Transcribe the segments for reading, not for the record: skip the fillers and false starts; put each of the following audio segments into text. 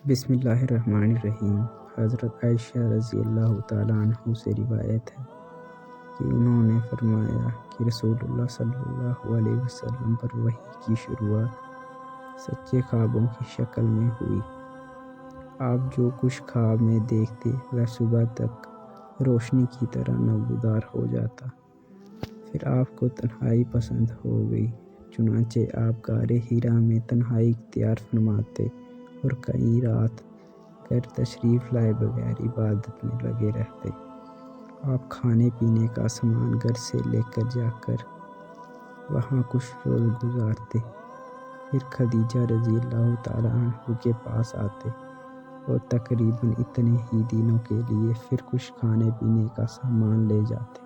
بسم اللہ الرحمن الرحیم۔ حضرت عائشہ رضی اللہ تعالیٰ عنہ سے روایت ہے کہ انہوں نے فرمایا کہ رسول اللہ صلی اللہ علیہ وسلم پر وحی کی شروعات سچے خوابوں کی شکل میں ہوئی۔ آپ جو کچھ خواب میں دیکھتے وہ صبح تک روشنی کی طرح نمودار ہو جاتا۔ پھر آپ کو تنہائی پسند ہو گئی، چنانچہ آپ غار حرا میں تنہائی اختیار فرماتے اور کئی رات گھر تشریف لائے بغیر عبادت میں لگے رہتے۔ آپ کھانے پینے کا سامان گھر سے لے کر جا کر وہاں کچھ روز گزارتے، پھر خدیجہ رضی اللہ تعالیٰ عنہ کے پاس آتے اور تقریباً اتنے ہی دنوں کے لیے پھر کچھ کھانے پینے کا سامان لے جاتے۔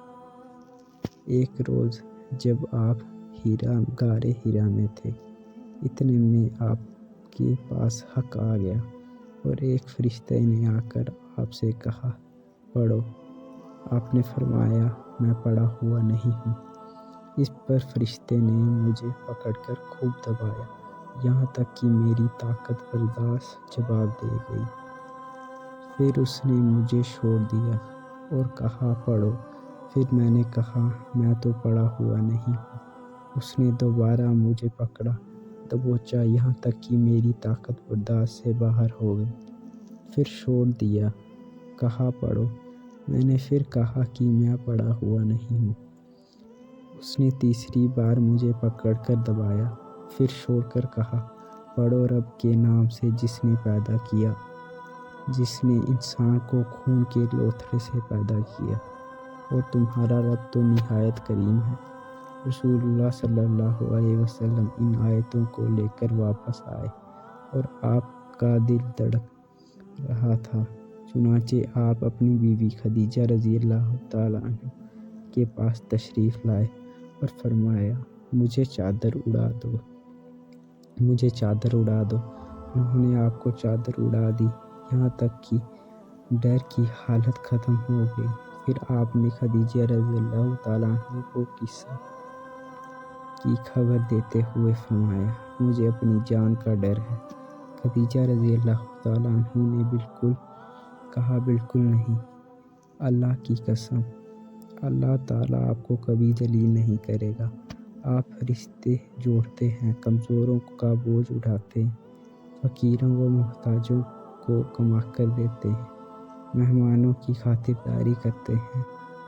ایک روز جب آپ غار حرا میں تھے، اتنے میں آپ کے پاس حق آ گیا اور ایک فرشتے نے آ کر آپ سے کہا، پڑھو۔ آپ نے فرمایا، میں پڑھا ہوا نہیں ہوں۔ اس پر فرشتے نے مجھے پکڑ کر خوب دبایا، یہاں تک کہ میری طاقت برداشت جواب دے گئی۔ پھر اس نے مجھے چھوڑ دیا اور کہا، پڑھو۔ پھر میں نے کہا، میں تو پڑھا ہوا نہیں ہوں۔ اس نے دوبارہ مجھے پکڑا، دبوچا، یہاں تک کہ میری طاقت برداشت سے باہر ہو گئی۔ پھر چھوڑ دیا، کہا، پڑھو۔ میں نے پھر کہا کہ میں پڑھا ہوا نہیں ہوں۔ اس نے تیسری بار مجھے پکڑ کر دبایا، پھر چھوڑ کر کہا، پڑھو رب کے نام سے جس نے پیدا کیا، جس نے انسان کو خون کے لوتھڑے سے پیدا کیا، اور تمہارا رب تو نہایت کریم ہے۔ رسول اللہ صلی اللہ علیہ وسلم ان آیتوں کو لے کر واپس آئے اور آپ کا دل دھڑک رہا تھا، چنانچہ آپ اپنی بیوی خدیجہ رضی اللہ تعالیٰ عنہ کے پاس تشریف لائے اور فرمایا، مجھے چادر اڑا دو، مجھے چادر اڑا دو۔ انہوں نے آپ کو چادر اڑا دی، یہاں تک کہ ڈر کی حالت ختم ہو گئی۔ پھر آپ نے خدیجہ رضی اللہ تعالیٰ عنہ کو قصہ کی خبر دیتے ہوئے فرمایا، مجھے اپنی جان کا ڈر ہے۔ خدیجہ رضی اللہ تعالیٰ عنہ نے کہا، بالکل نہیں، اللہ کی قسم، اللہ تعالیٰ آپ کو کبھی ذلیل نہیں کرے گا۔ آپ فرشتے جوڑتے ہیں، کمزوروں کا بوجھ اٹھاتے ہیں، فقیروں و محتاجوں کو کما کر دیتے ہیں، مہمانوں کی خاطرداری کرتے ہیں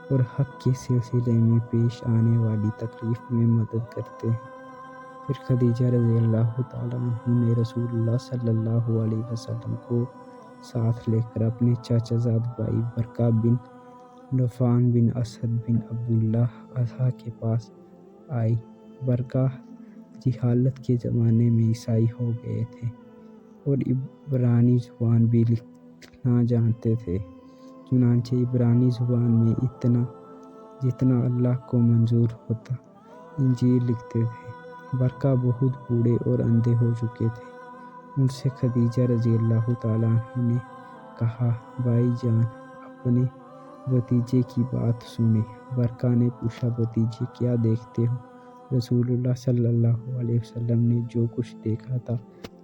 اور حق کے سلسلے میں پیش آنے والی تکلیف میں مدد کرتے ہیں۔ پھر خدیجہ رضی اللہ تعالیٰ عنہ نے رسول اللہ صلی اللہ علیہ وسلم کو ساتھ لے کر اپنے چچا زاد بھائی برقہ بن نوفل بن اسد بن عبداللہ اضحیٰ کے پاس آئی۔ برقہ جہالت کے زمانے میں عیسائی ہو گئے تھے اور عبرانی زبان بھی لکھنا جانتے تھے، چنانچہ عبرانی زبان میں جتنا اللہ کو منظور ہوتا انجیل لکھتے تھے۔ برقہ بہت بوڑھے اور اندھے ہو چکے تھے۔ ان سے خدیجہ رضی اللہ تعالیٰ عنہ نے کہا، بھائی جان، اپنے بھتیجے کی بات سنیں۔ برقہ نے پوچھا، بھتیجے کیا دیکھتے ہو؟ رسول اللہ صلی اللہ علیہ وسلم نے جو کچھ دیکھا تھا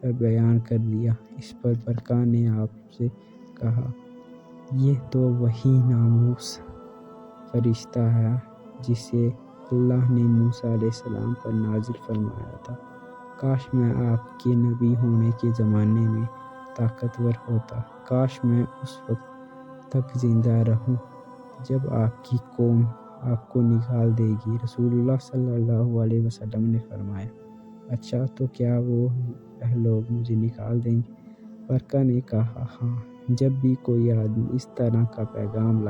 وہ بیان کر دیا۔ اس پر برقہ نے آپ سے کہا، یہ تو وہی ناموس فرشتہ ہے جسے اللہ نے موسیٰ علیہ السلام پر نازل فرمایا تھا۔ کاش میں آپ کے نبی ہونے کے زمانے میں طاقتور ہوتا، کاش میں اس وقت تک زندہ رہوں جب آپ کی قوم آپ کو نکال دے گی۔ رسول اللہ صلی اللہ علیہ وسلم نے فرمایا، اچھا، تو کیا وہ لوگ مجھے نکال دیں گے؟ برقہ نے کہا، ہاں، جب بھی کوئی آدمی اس طرح کا پیغام لائے